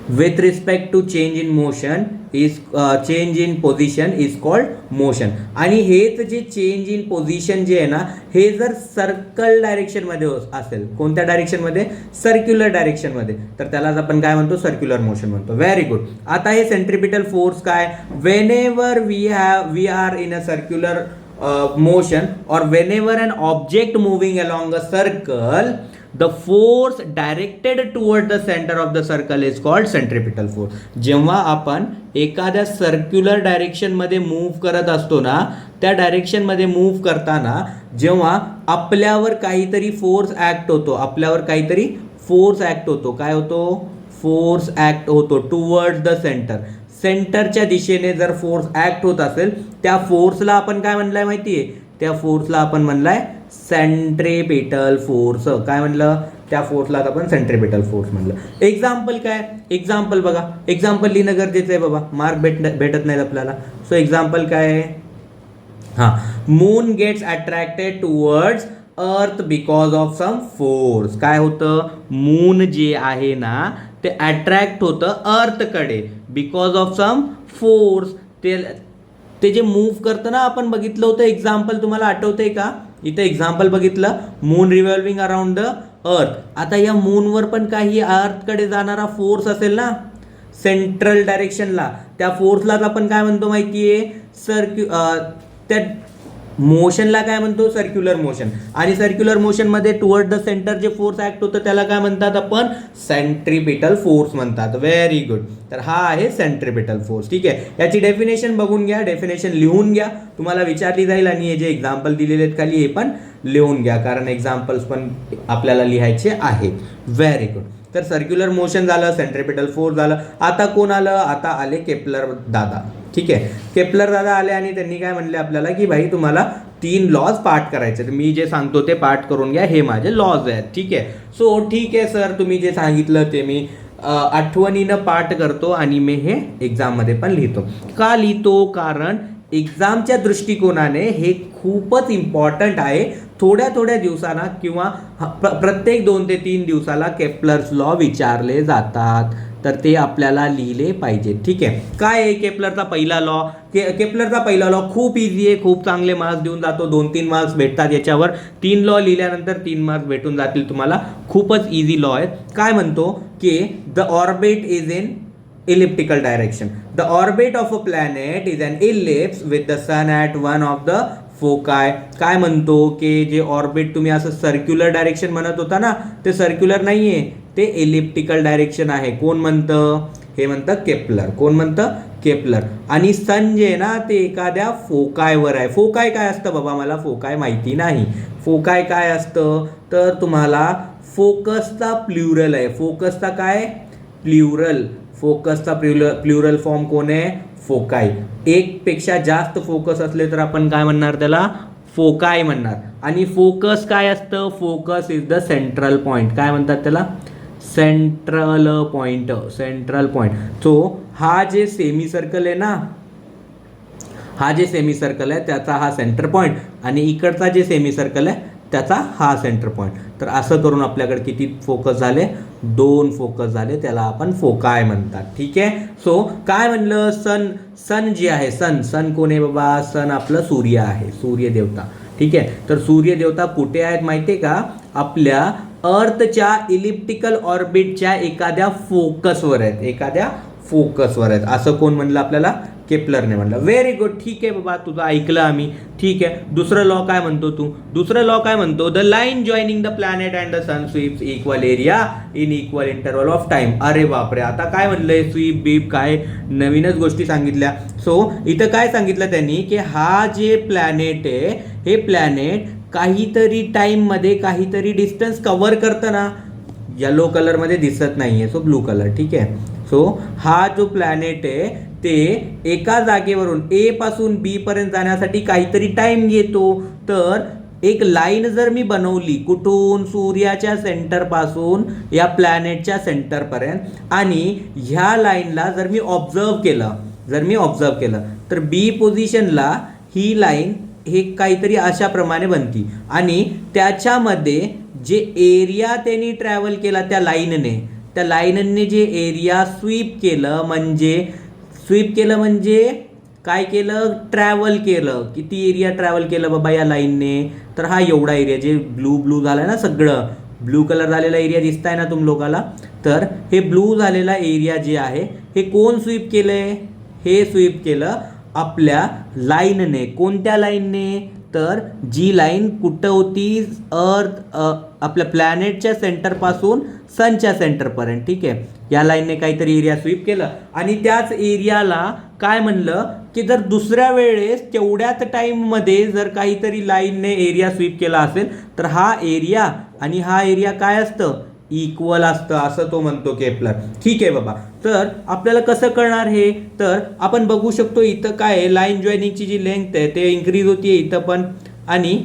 with respect to change in motion is change in position is called motion. आणि हेच जे चेंज इन पोझिशन जे आहे ना हे जर सर्कल डायरेक्शन मध्ये असेल, कोणत्या डायरेक्शन मध्ये, सर्क्युलर डायरेक्शन मध्ये, तर त्यालाच आपण काय म्हणतो, सर्क्युलर मोशन म्हणतो. Very good. आता हे सेंट्रिपिटल फोर्स काय, whenever we are in a circular motion or whenever an object moving along a circle, the force directed toward the center of the circle is called centripetal force. जेव्हा आपण एखाद्या circular direction मध्ये move करत असतो ना, त्या direction मध्ये move करताना जेव्हा आपल्यावर काहीतरी फोर्स ऍक्ट होतो, आपल्यावर काहीतरी फोर्स ऍक्ट होतो, काय होतो, फोर्स ऍक्ट होतो टुवर्ड्स द सेंटर. सेंटरच्या दिशेने जर फोर्स ऍक्ट होत असेल त्या फोर्सला आपण काय म्हणलंय माहितीये, त्या फोर्सला आपण म्हणलाय सेंट्रिपिटल फोर्स. काय म्हणलं, त्या फोर्सला आपण सेंट्रिपिटल फोर्स म्हणलं. एक्झाम्पल काय, एक्झाम्पल बघा, एक्झाम्पल लिहिणं गरजेचं आहे बाबा, मार्क भेटत नाहीत आपल्याला. सो एक्झाम्पल काय आहे, हां, moon gets attracted towards earth because of some force. काय होतं, मून जे आहे ना ते अट्रॅक्ट होतं अर्थकडे बिकॉज ऑफ सम फोर्स. ते जे मूव्ह करतं ना, आपण बघितलं होतं एक्झाम्पल, तुम्हाला आठवतंय का, इथं एक्झाम्पल बघितलं, moon revolving around the earth. आता या मूनवर पण काही अर्थकडे जाणारा फोर्स असेल ना सेंट्रल डायरेक्शनला, त्या फोर्सलाच आपण काय म्हणतो माहितीये, त्या मोशनला काय म्हणतो, सर्क्युलर मोशन. आणि सर्क्युलर मोशन मध्ये टुवर्ड द सेंटर जे फोर्स ऍक्ट होतं त्याला काय म्हणतात आपण, सेंट्रिपिटल फोर्स म्हणतात. Very good. तर हा आहे सेंट्रिपिटल फोर्स. ठीक आहे, याची डेफिनेशन बघून घ्या, डेफिनेशन लिहून घ्या, तुम्हाला विचारली जाईल. आणि हे जे एक्झाम्पल दिलेले आहेत खाली हे पण लिहून घ्या, कारण एक्झाम्पल्स पण आपल्याला लिहायचे आहे. Very good. तर सर्क्युलर मोशन झालं, सेंट्रिपिटल फोर्स झालं. आता कोण आलं, आता आले केपलर दादा. ठीक आहे, केपलर दादा आले आणि त्यांनी काय म्हणले आपल्याला की भाई तुम्हाला 3 लॉज पाठ करायचे, तर मी जे सांगतो ते पाठ करून घ्या, हे माझे लॉज आहेत. ठीक आहे, सो ठीक आहे सर, तुम्ही जे सांगितलं ते मी आठवणीनं पाठ करतो आणि मी हे एक्झाममध्ये पण लिहितो. का लिहितो, कारण एक्झामच्या दृष्टिकोनाने हे खूपच इम्पॉर्टंट आहे. थोड्या दिवसांना किंवा प्रत्येक 2 ते 3 दिवसाला केपलर्स लॉ विचारले जातात, तर ते आपल्याला लिहिले पाहिजे. ठीक आहे, काय आहे केपलरचा पहिला लॉ, केपलरचा पहिला लॉ खूप इझी आहे, खूप चांगले मार्क्स देऊन जातो, 2-3 मार्क्स भेटतात याच्यावर. 3 लॉ लिहिल्यानंतर 3 मार्क्स भेटून जातील तुम्हाला, खूपच इझी लॉ आहे. काय म्हणतो की the orbit is in elliptical direction. The orbit of a planet is an ellipse with the sun at one of the foci. काय म्हणतो की जे ऑर्बिट तुम्ही असं सर्क्युलर डायरेक्शन म्हणत होता ना, ते सर्क्युलर नाहीये, ते एलिप्टिकल डायरेक्शन आहे. कोण म्हणतं, हे म्हणतं केपलर. कोण म्हणतं, केपलर. आणि सन जे आहे ना ते एखाद्या फोकायवर आहे. फोकाय काय असतं बाबा, मला फोकाय माहिती नाही. फोकाय काय असतं, तर तुम्हाला फोकसचा प्लुरल आहे. फोकसचा काय, प्लुरल. फोकसचा प्लुरल फॉर्म कोण आहे, फोकाय. एक पेक्षा जास्त फोकस असले तर आपण काय म्हणणार, त्याला फोकाय म्हणणार. आणि फोकस काय असतं, focus is the central point. काय म्हणतात त्याला, central point. Central point. So हा जे सेमी सर्कल आहे ना, हा जे सेमी सर्कल आहे त्याचा हा सेंटर पॉइंट, आणि इकडचा जे सेमी सर्कल आहे त्याचा हा सेंटर पॉईंट. तर असं करून आपल्याकडे किती फोकस झाले, 2 फोकस झाले, त्याला आपण फोकाय म्हणतात. ठीक आहे. सो काय म्हणलं, सन जे आहे, सन कोण आहे बाबा, सन आपलं सूर्य आहे, सूर्य देवता. ठीक आहे. तर सूर्य देवता कुठे आहेत माहिती आहे का, आपल्या अर्थच्या इलिप्टिकल ऑर्बिटच्या एखाद्या फोकसवर आहेत, एखाद्या फोकसवर आहेत. असं कोण म्हणलं आपल्याला, केपलरने म्हणलं. Very good. ठीक आहे बाबा, तुझं ऐकलं आम्ही. ठीक आहे. दुसरं लॉ काय म्हणतो तू, दुसरं लॉ काय म्हणतो, the line joining the planet and the sun sweeps equal area in equal interval of time. अरे बापरे, आता काय म्हणलंय, स्वीप बीप काय नवीनच गोष्टी सांगितल्या. सो इथं काय सांगितलं त्यांनी, की हा जे प्लॅनेट आहे, हे प्लॅनेट काहीतरी टाइममध्ये काहीतरी डिस्टन्स कव्हर करतं ना, येलो कलरमध्ये दिसत नाहीये, सो ब्लू कलर. ठीक आहे. सो हा जो प्लॅनेट आहे ते एका जागेवरून ए पासून बी पर्यंत जाण्यासाठी काहीतरी टाइम घेतो. तर एक लाईन जर मी बनवली, कुठून, सूर्याच्या सेंटर पासून या प्लॅनेटच्या सेंटर पर्यंत, आणि ह्या लाईनला जर मी ऑब्झर्व केलं, तर बी पोझिशनला ही लाईन हे काहीतरी अशा प्रमाणे बनती, आणि त्याच्यामध्ये जे एरिया त्यांनी ट्रॅव्हल केला त्या लाईनने जे एरिया स्वीप केलं म्हणजे काय केलं, ट्रॅव्हल केलं. किती एरिया ट्रॅव्हल केलं बाबा या लाईनने, तर हा एवढा एरिया, जे ब्लू झालाय ना, सगळं ब्लू कलर झालेला एरिया दिसताय ना तुम लोकाला, तर हे ब्लू झालेला एरिया जे आहे हे कोण स्वीप केलंय, हे स्वीप केलं आपल्या लाईनने. कोणत्या लाईनने, तर जी लाईन कुठं होती, आपल्या प्लॅनेटच्या सेंटर पासून सनच्या सेंटर पर्यंत. ठीक आहे. या लाईनने काहीतरी एरिया स्वीप केलं, आणि त्याच एरियाला काय म्हणलं, की जर दुसऱ्या वेळेस तेवढ्याच टाइममध्ये जर काहीतरी लाईनने एरिया स्वीप केला असेल, तर हा एरिया आणि हा एरिया काय असतं, इक्वल असतं, असं तो म्हणतो केपलर. ठीक आहे बाबा. तर आपल्याला कसं कळणार हे, तर आपण बघू शकतो इथं काय आहे, लाईन जॉईनिंगची जी लेंथ आहे ते इन्क्रीज होतीये इथं पण, आणि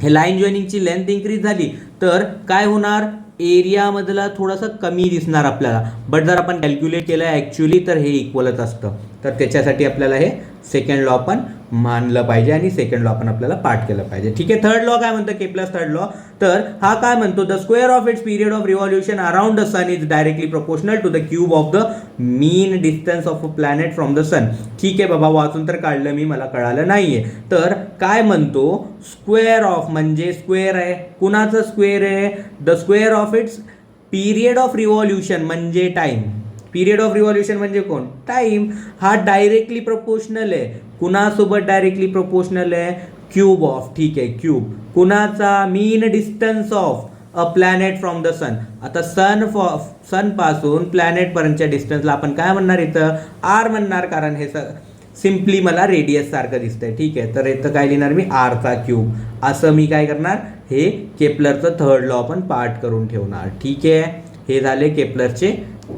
हे लाईन जॉईनिंगची लेंथ इन्क्रीज झाली तर काय होणार, एरियामधला थोडासा कमी दिसणार आपल्याला. बट जर आपण कॅल्क्युलेट केलं ॲक्च्युली तर हे इक्वलच असतं. तर त्याच्यासाठी आपल्याला हे सेकंड लॉ पण मानलं पाहिजे, आणि सेकंड लॉ पण आपल्याला पाठ केलं पाहिजे. ठीक आहे. थर्ड लॉ काय म्हणतं, केपलर्स थर्ड लॉ, तर हा काय म्हणतो, the square of its period of revolution around the sun is directly proportional to the cube of the mean distance of a planet from the sun. ठीक आहे बाबा, वाचून तर काढलं मी, मला कळालं नाहीये. तर काय म्हणतो, स्क्वेअर ऑफ म्हणजे स्क्वेअर आहे, कुणाचं स्क्वेअर आहे, the square of its period of revolution म्हणजे टाइम. पिरियड ऑफ रिव्हॉल्युशन म्हणजे कोण, टाइम. हा डायरेक्टली प्रोपोर्शनल आहे, कुणासोबत डायरेक्टली प्रोपोर्शनल आहे, क्यूब ऑफ. ठीक आहे. क्यूब कुणाचा, mean distance of a planet from the sun. आता सन पासून प्लॅनेट पर्यंतच्या डिस्टन्सला आपण काय म्हणणार, इथं आर म्हणणार, कारण हे सिम्पली मला रेडियस सारखं दिसतंय. ठीक आहे. तर इथं काय लिहिणार मी, आरचा क्यूब. असं मी काय करणार, हे केपलरचं थर्ड लॉ पण पाठ करून ठेवणार. ठीक आहे. हे झाले केपलरचे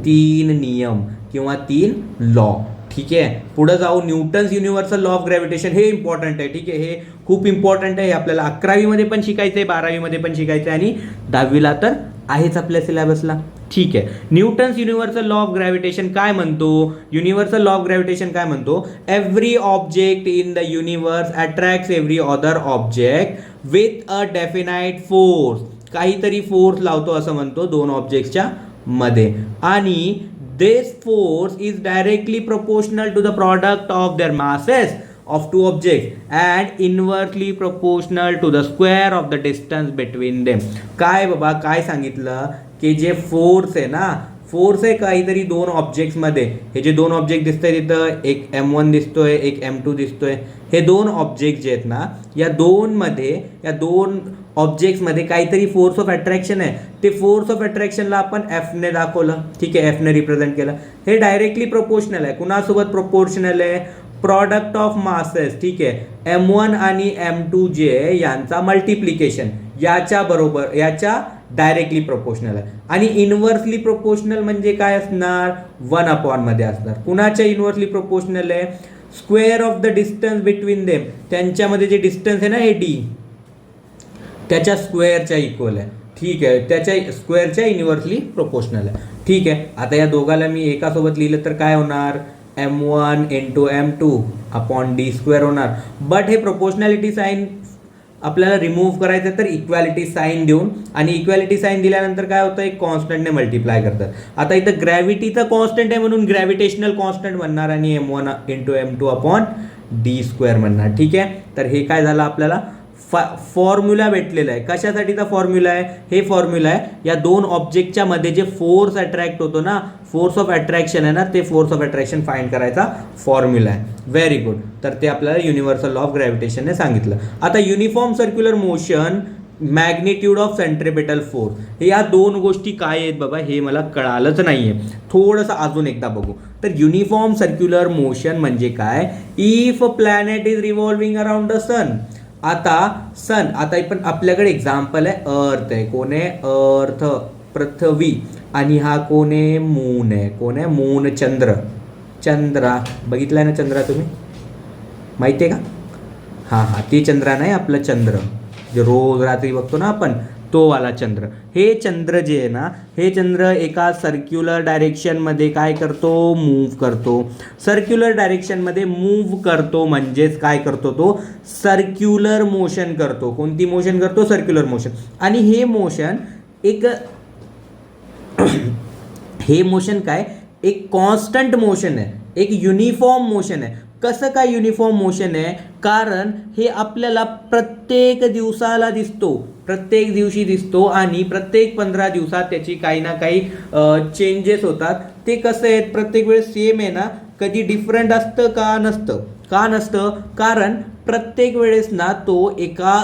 3 नियम किंवा 3 लॉ. ठीक आहे. पुढे जाऊ, Newton's universal law of gravitation. हे इम्पॉर्टंट आहे. ठीक आहे. हे खूप इम्पॉर्टंट आहे, आपल्याला 11वीमध्ये पण शिकायचं आहे, 12वीमध्ये पण शिकायचं आहे, आणि 10वीला तर आहेच आपल्या सिलेबसला. ठीक आहे. Newton's universal law of gravitation काय म्हणतो, युनिव्हर्सल लॉ ऑफ ग्रॅव्हिटेशन काय म्हणतो, every object in the universe attracts every other object with a definite force. काहीतरी फोर्स लावतो असं म्हणतो 2 ऑब्जेक्ट्सच्या मध्ये, आणि this force is directly proportional to the product of their masses of 2 objects and inversely proportional to the square of the distance between them. काय बाबा, काय सांगितलं, की जे फोर्स आहे ना, फोर्स आहे काहीतरी 2 ऑब्जेक्ट्स मध्ये. हे जे 2 ऑब्जेक्ट दिसतंय तिथं, एक M1 दिसतोय, एक M2 दिसतोय. हे 2 ऑब्जेक्ट जे आहेत ना, या 2 ऑब्जेक्ट्समध्ये काहीतरी फोर्स ऑफ अट्रॅक्शन आहे. ते फोर्स ऑफ अट्रॅक्शनला आपण एफने दाखवलं. ठीक आहे. एफने रिप्रेझेंट केलं. हे डायरेक्टली प्रोपोर्शनल आहे, कुणासोबत प्रोपोर्शनल आहे, प्रॉडक्ट ऑफ मासेस. ठीक आहे. M1 आणि M2 जे आहे यांचा मल्टिप्लिकेशन याच्या बरोबर, याच्या डायरेक्टली प्रोपोर्शनल आहे. आणि इन्व्हर्सली प्रोपोर्शनल म्हणजे काय असणार, 1/, मध्ये असणार. कुणाच्या इन्व्हर्सली प्रोपोर्शनल आहे, square of the distance between them. त्यांच्यामध्ये जे डिस्टन्स आहे ना, हे डी, त्याच्या स्क्वेअरच्या इक्वल आहे. ठीक आहे. त्याच्या स्क्वेअरच्या इन्व्हर्सली प्रोपोर्शनल आहे. ठीक आहे. आता या दोघाला मी एकासोबत लिहिलं तर काय होणार, M1 × M2 अपॉन D² होणार. बट हे प्रोपोर्शनॅलिटी साईन आपल्याला रिमूव्ह करायचं तर इक्वॅलिटी साईन देऊन, आणि इक्वॅलिटी साईन दिल्यानंतर काय होतं, एक कॉन्स्टंटने मल्टिप्लाय करतात. आता इथं ग्रॅव्हिटीचा कॉन्स्टंट आहे म्हणून ग्रॅव्हिटेशनल कॉन्स्टंट म्हणणार आणि m1 into m2 upon d² म्हणणार. ठीक आहे, तर हे काय झालं, आपल्याला फॉर्म्युला भेटलेला आहे. कशासाठीचा फॉर्म्युला आहे, हे फॉर्म्युला आहे या दोन ऑब्जेक्टच्या मध्ये जे फोर्स अट्रॅक्ट होतो ना, फोर्स ऑफ अट्रॅक्शन आहे ना, ते फोर्स ऑफ अट्रॅक्शन फाइंड करायचा फॉर्म्युला आहे. Very good. तर ते आपल्याला युनिव्हर्सल लॉ ऑफ ग्रॅव्हिटेशनने सांगितलं. आता uniform circular motion, magnitude of centripetal force, हे या दोन गोष्टी काय आहेत बाबा, हे मला कळालंच नाहीये. थोडंसं अजून एकदा बघू. तर युनिफॉर्म सर्क्युलर मोशन म्हणजे काय, if a planet is revolving around the sun. आता सन, आता पण आपल्याकडे एक्झाम्पल आहे अर्थ आहे. कोण आहे, अर्थ पृथ्वी, आणि हा कोण आहे, मून आहे. कोण आहे, मून, चंद्र. चंद्रा बघितलाय ना, चंद्रा तुम्ही माहिती आहे का? हां, ते चंद्रा नाही, आपलं चंद्र जे रोज रात्री बघतो ना आपण, तो वाला चंद्र. हे चंद्र जे आहे ना, हे चंद्र एका सर्क्युलर डायरेक्शनमध्ये काय करतो, मूव्ह करतो. सर्क्युलर डायरेक्शनमध्ये मूव्ह करतो म्हणजेच काय करतो, तो सर्क्युलर मोशन करतो. कोणती मोशन करतो, सर्क्युलर मोशन. आणि हे मोशन एक हे मोशन काय, एक कॉन्स्टंट मोशन आहे, एक युनिफॉर्म मोशन आहे. कसं काय युनिफॉर्म मोशन आहे, कारण हे आपल्याला प्रत्येक दिवसाला दिसतो, प्रत्येक दिवशी दिसतो, आणि प्रत्येक 15 दिवसात त्याची काही ना काही चेंजेस होतात. ते कसं आहे, प्रत्येक वेळेस सेम आहे ना, कधी डिफरंट असतं का, नसतं. का नसतं, कारण प्रत्येक वेळेस ना तो एका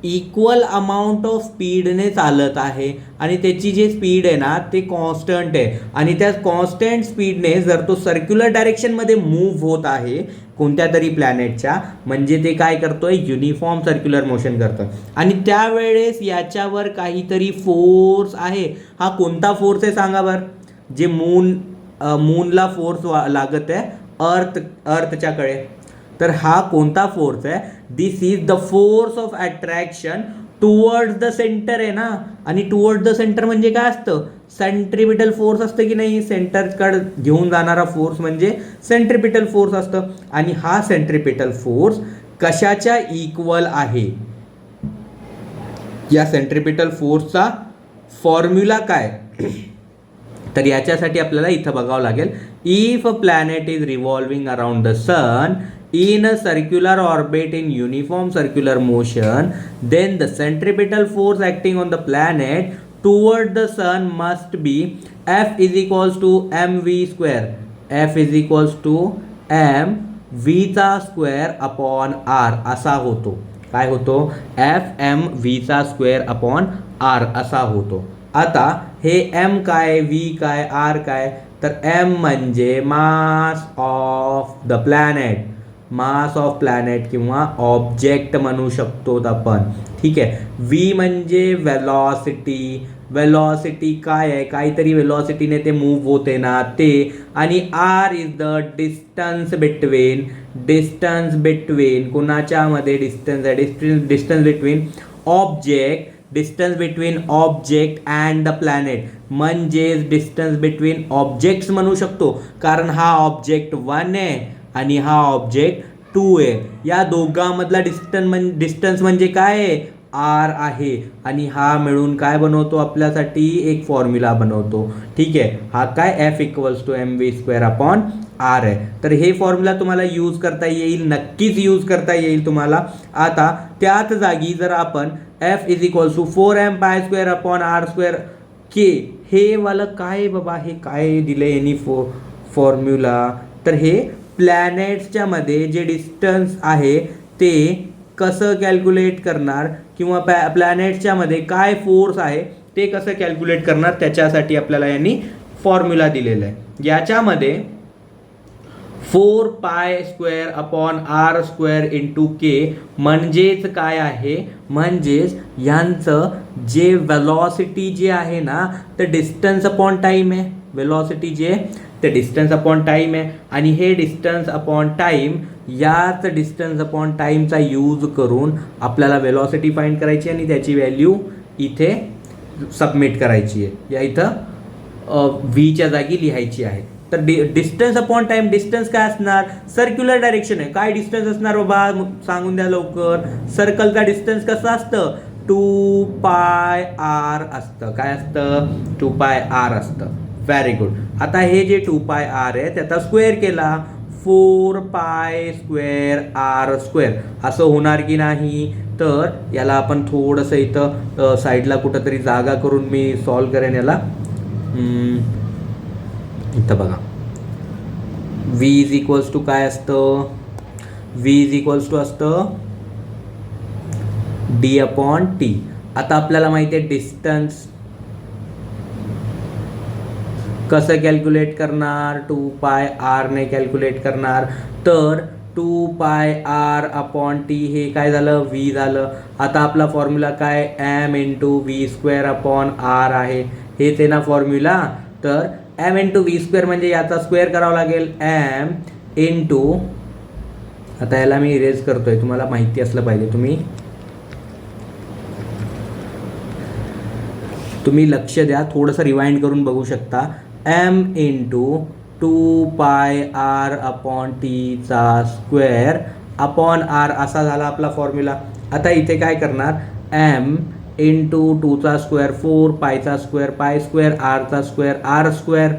इक्वल अमाऊंट ऑफ स्पीडने चालत आहे, आणि त्याची जी स्पीड आहे ना ते कॉन्स्टंट आहे. आणि त्या कॉन्स्टंट स्पीडने जर तो सर्क्युलर डायरेक्शनमध्ये मूव्ह होत आहे कोणत्या तरी प्लॅनेटच्या, म्हणजे ते काय करतोय, युनिफॉर्म सर्क्युलर मोशन करतं. आणि त्यावेळेस याच्यावर काहीतरी फोर्स आहे. हा कोणता फोर्स आहे सांगा बरं, जे मूनला फोर्स लागत आहे अर्थच्याकडे. तर हा कोणता फोर्स आहे, this is the force of attraction towards the centre आहे ना. आणि टुवर्ड्स द सेंटर म्हणजे काय असतं, सेंट्रिपिटल फोर्स असतं की नाही, सेंटरकडे घेऊन जाणारा फोर्स म्हणजे सेंट्रिपिटल फोर्स असतं. आणि हा सेंट्रिपिटल फोर्स कशाच्या इक्वल आहे, या सेंट्रिपिटल फोर्सचा फॉर्म्युला काय. तर याच्यासाठी आपल्याला इथं बघावं लागेल, if a planet is revolving around the sun in a circular orbit in uniform circular motion, then the centripetal force acting on the planet toward the sun must be F is equals to mv square. F is equals to mv चा square upon r असा होतो. काय होतो, F m v चा square upon r असा होतो. आता हे m काय, v काय, r काय, तर m म्हणजे mass of the planet, mass of planet किंवा ऑब्जेक्ट म्हणू शकतो आपण. ठीक आहे. v म्हणजे वेलॉसिटी, वेलॉसिटी काय आहे, काहीतरी वेलॉसिटीने ते मूव्ह होते ना ते. आणि r is the distance between, distance between कोणाच्या मध्ये, डिस्टन्स आहे, distance between object, distance between object and the planet, म्हणजेच डिस्टन्स बिटवीन ऑब्जेक्ट्स म्हणू शकतो, कारण हा ऑब्जेक्ट 1 आहे आणि हा ऑब्जेक्ट 2 आहे. या दोघांमधला डिस्टन्स म्हणजे काय आहे, r आहे. आणि हा मिळून काय बनवतो, आपल्यासाठी एक फॉर्म्युला बनवतो. ठीक आहे. हा काय, F equals to mv square upon r आहे. तर हे फॉर्म्युला तुम्हाला यूज करता येईल, नक्कीच यूज करता येईल तुम्हाला. आता त्याच जागी जर आपण F is equals to 4m pi square upon r square k, हे वाला काय बाबा, हे काय दिले यांनी फॉर्म्युला, तर हे प्लॅनेट्सच्या मध्ये जे डिस्टन्स आहे ते कसं कॅल्क्युलेट करणार, किंवा प्लॅनेट्सच्या मध्ये काय फोर्स आहे ते कसं कॅल्क्युलेट करणार, त्याच्यासाठी आपल्याला यांनी फॉर्म्युला दिलेला आहे. याच्यामध्ये 4 पाय square upon r square into k म्हणजेच काय आहे, म्हणजेच यांचं जे वेलॉसिटी जे आहे ना, तर डिस्टन्स अपॉन टाइम आहे. वेलॉसिटी जे ते डिस्टन्स अपॉन टाइम आहे, आणि हे डिस्टन्स अपॉन टाइम, याच डिस्टन्स अपॉन टाइमचा यूज करून आपल्याला वेलॉसिटी फाइंड करायची आणि त्याची व्हॅल्यू इथे सबमिट करायची आहे. या इथं व्हीच्या जागी लिहायची आहे. तर डिस्टन्स अपॉन टाइम, डिस्टन्स काय असणार, सर्क्युलर डायरेक्शन आहे. काय डिस्टन्स असणार बाबा सांगून द्या लवकर. सर्कलचा डिस्टन्स कसं असतं, 2πr असतं. काय असतं, 2πr असतं. Very good. आता हे जे 2πr आहे त्याचा स्क्वेअर केला, 4π²r² असं होणार की नाही. तर याला आपण थोडंसं इथं साईडला कुठंतरी जागा करून मी सॉल्व करेन याला. इथं बघा, v इज इक्वल्स टू काय असतं, v इज इक्वल्स टू असतं d/t. आता आपल्याला माहिती आहे डिस्टन्स कसं कॅल्क्युलेट करणार, 2πr ने कॅल्क्युलेट करणार. तर 2πr/t हे काय झालं, v झालं. आता आपला फॉर्म्युला काय, m × v²/r आहे. हेच आहे ना फॉर्म्युला. तर m × v² म्हणजे याचा स्क्वेअर करावा लागेल, m × आता याला मी इरेज करतोय, तुम्हाला माहिती असलं पाहिजे. तुम्ही लक्ष द्या, थोडंसं रिवाइंड करून बघू शकता. m × 2πr/t चा स्क्वेअर अपॉन r असा झाला आपला फॉर्म्युला. आता इथे काय करणार, m × 2 चा स्क्वेअर 4, पायचा स्क्वेअर π², r चा स्क्वेअर r²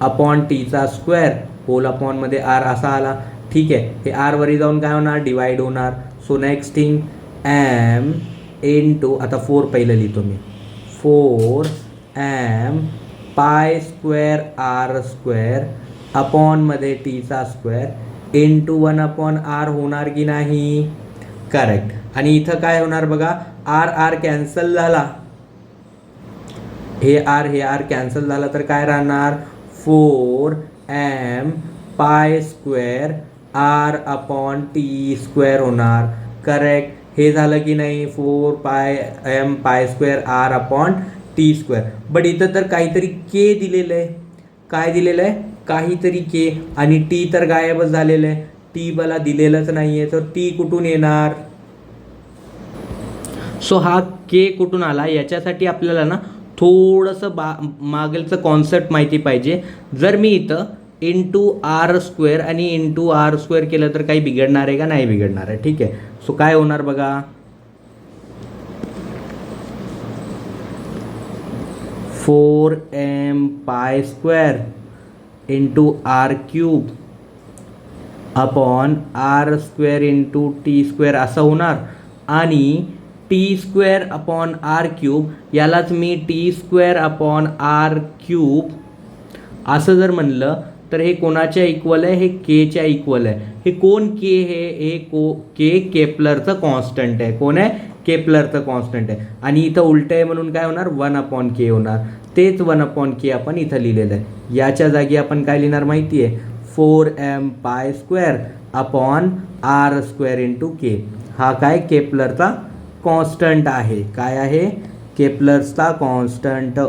अपॉन t चा स्क्वेअर होल अपॉन मध्ये r असा आला. ठीक आहे, हे r वरी जाऊन काय होणार, डिवाइड होणार. सो नेक्स्ट थिंग m × आता 4 पहिलं लिहितो मी, 4m π²r² अपॉन मध्ये t चा स्क्वेअर × 1/r होणार की नाही. करेक्ट. आणि इथं काय होणार बघा, r कॅन्सल झाला, हे r कॅन्सल झाला. तर काय राहणार, 4m π²r/t² होणार. करेक्ट. हे झालं की नाही, 4m π²r/t². बट इथं तर काहीतरी k दिलेलं आहे. काय दिलेलं आहे, काहीतरी k. आणि t तर गायबच झालेलं आहे, t मला दिलेलंच नाही आहे. तर t कुठून येणार. सो हा k कुठून आला, याच्यासाठी आपल्याला ना थोडंसं मागेलचं कॉन्सेप्ट माहिती पाहिजे. जर मी इथं ×r² आणि ×r² केलं तर काही बिघडणार आहे का, नाही बिघडणार आहे. ठीक आहे. सो काय होणार बघा, 4m π² × r³ upon r² × t² असं होणार. आणि t² अपॉन r³ यालाच मी t²/r³ असं जर म्हणलं तर हे कोणाच्या इक्वल आहे, हे केच्या इक्वल आहे. हे कोण के, हे के केपलरचं कॉन्स्टंट आहे. कोण आहे, केपलरचं कॉन्स्टंट आहे. आणि इथं उलट आहे म्हणून काय होणार, 1/k होणार. तेच 1/k आपण इथं लिहिलेलं आहे. याच्या जागी आपण काय लिहिणार माहिती आहे, 4m π² अपॉन r² × k. हा काय, केपलरचा कॉन्स्टंट आहे. काय आहे, केपलरचा कॉन्स्टंट.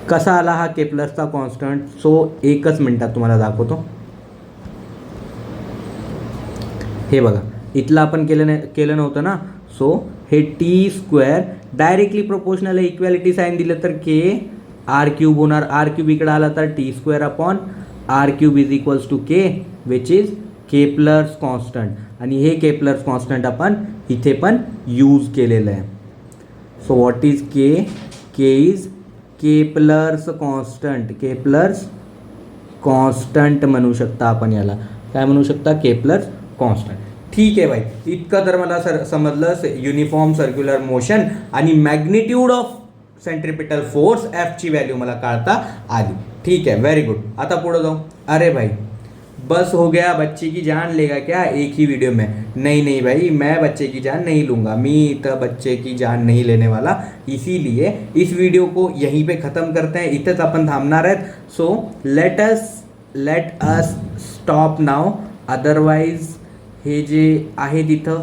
कसा आला हा केपलरचा कॉन्स्टंट. सो एकच मिनिटात तुम्हाला दाखवतो. हे बघा, इथलं आपण केलं नव्हतं ना. सो हे t² डायरेक्टली प्रोपोर्शनल आहे, इक्वॅलिटी साईन दिलं तर k r³ होणार. r³ इकडे आला तर t² upon r³ is equals to k which is Kepler's constant. आणि हे केपलर्स कॉन्स्टंट आपण इथे पण यूज केलेलं आहे. So what is k, k is Kepler's constant. Kepler's constant म्हणू शकता आपण याला. काय म्हणू शकता, केपलर्स कॉन्स्टंट. ठीक आहे भाई, इतकं तर मला समजलं युनिफॉर्म सर्क्युलर मोशन आणि magnitude of centripetal force F ची व्हॅल्यू मला काढता आली. ठीक आहे, व्हेरी गुड. आता पुढे जाऊ. अरे भाई बस हो गया, बच्चे की जान लेगा क्या एक ही वीडियो में. नहीं भाई, मैं बच्चे की जान नहीं लूँगा. मी तो बच्चे की जान नहीं लेने वाला. इसीलिए इस वीडियो को यहीं पे ख़त्म करते हैं. इथंच आपण थांबणार आहेत. सो लेट अस स्टॉप नाव. अदरवाईज हे जे आहे तिथं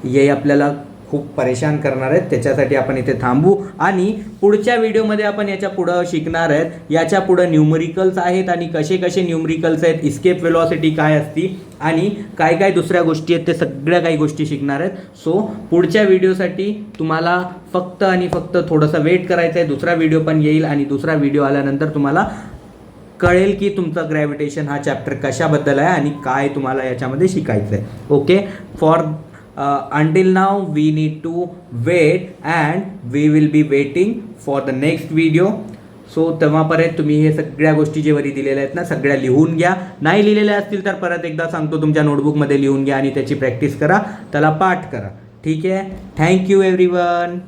हे आपल्याला खूप परेशान करणार आहेत. त्याच्यासाठी आपण इथे थांबू आणि पुढच्या व्हिडिओमध्ये आपण याच्या पुढं शिकणार आहेत. याच्या पुढं न्यूमरिकल्स आहेत आणि कसे कसे न्यूमरिकल्स आहेत, इस्केप वेलॉसिटी काय असती आणि काय काय दुसऱ्या गोष्टी आहेत, ते सगळ्या काही गोष्टी शिकणार आहेत. सो पुढच्या व्हिडिओसाठी तुम्हाला फक्त आणि फक्त थोडंसं वेट करायचं आहे. दुसरा व्हिडिओ पण येईल आणि दुसरा व्हिडिओ आल्यानंतर तुम्हाला कळेल की तुमचं ग्रॅव्हिटेशन हा चॅप्टर कशाबद्दल आहे आणि काय तुम्हाला याच्यामध्ये शिकायचं आहे. Okay, for until now we need to wait and we will be waiting for the next video. So तेव्हापर्यंत तुम्ही हे सगळ्या गोष्टी जे वरी दिलेल्या आहेत ना सगळ्या लिहून घ्या. नाही लिहिलेल्या असतील तर परत एकदा सांगतो तुमच्या नोटबुकमध्ये लिहून घ्या आणि त्याची प्रॅक्टिस करा, त्याला पाठ करा. ठीक आहे. Thank you everyone.